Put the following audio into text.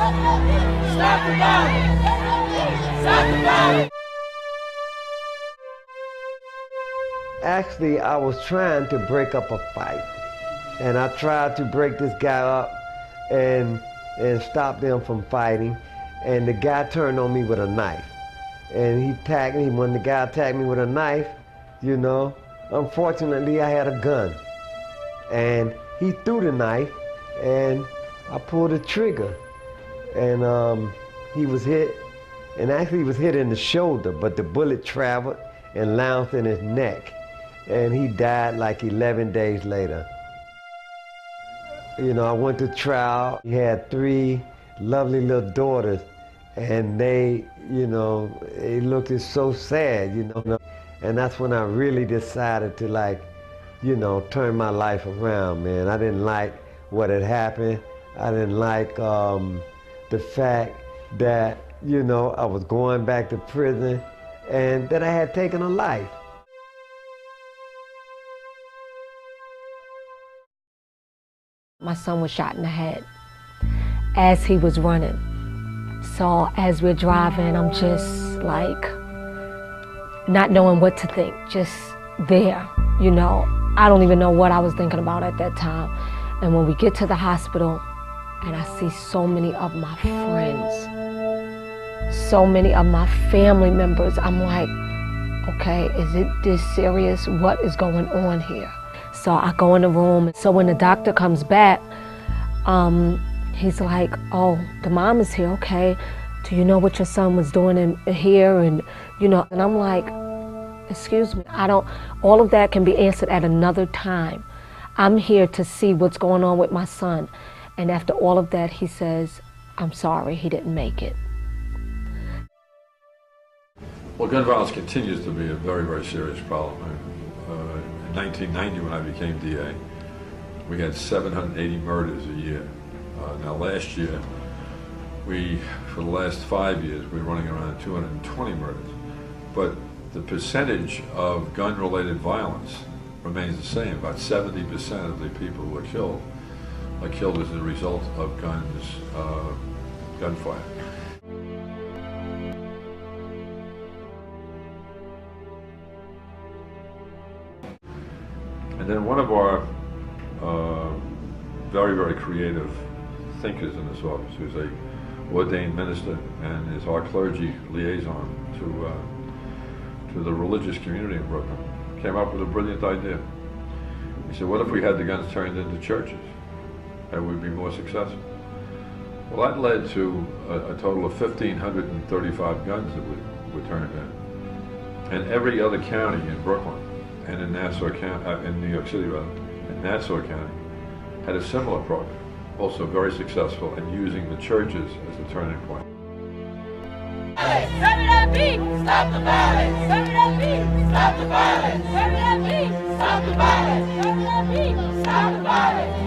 Stop the violence! Stop the violence! Actually, I was trying to break up a fight. And I tried to break this guy up and stop them from fighting. And the guy turned on me with a knife. And he tagged me. When the guy attacked me with a knife, you know, unfortunately I had a gun. And he threw the knife and I pulled the trigger. And he was hit, and actually he was hit in the shoulder, but the bullet traveled and lounged in his neck. And he died like 11 days later. You know, I went to trial. He had 3 lovely little daughters, and they, you know, it looked so sad, you know. And that's when I really decided to, like, you know, turn my life around, man. I didn't like what had happened. I didn't like the fact that, you know, I was going back to prison and that I had taken a life. My son was shot in the head as he was running. So as we're driving, I'm just like not knowing what to think, just there, you know. I don't even know what I was thinking about at that time. And when we get to the hospital and I see so many of my friends, so many of my family members, I'm like, okay, is it this serious? What is going on here? So I go in the room. So when the doctor comes back, he's like, oh, the mom is here, okay. Do you know what your son was doing in here? And, you know, and I'm like, excuse me, all of that can be answered at another time. I'm here to see what's going on with my son. And after all of that, he says, I'm sorry, he didn't make it. Well, gun violence continues to be a very, very serious problem. In 1990, when I became DA, we had 780 murders a year. Now last year, for the last 5 years, we're running around 220 murders. But the percentage of gun-related violence remains the same. About 70% of the people who are killed as a result of gunfire. And then one of our very, very creative thinkers in this office, who's a ordained minister and is our clergy liaison to the religious community in Brooklyn, came up with a brilliant idea. He said, what if we had the guns turned into churches? And we'd be more successful. Well, that led to a total of 1,535 guns that were turned in. And every other county in Brooklyn and in Nassau County, in New York City rather, in Nassau County, had a similar program, also very successful in using the churches as a turning point. Stop the violence! Stop the violence! Stop the violence! Stop the violence! Stop the violence!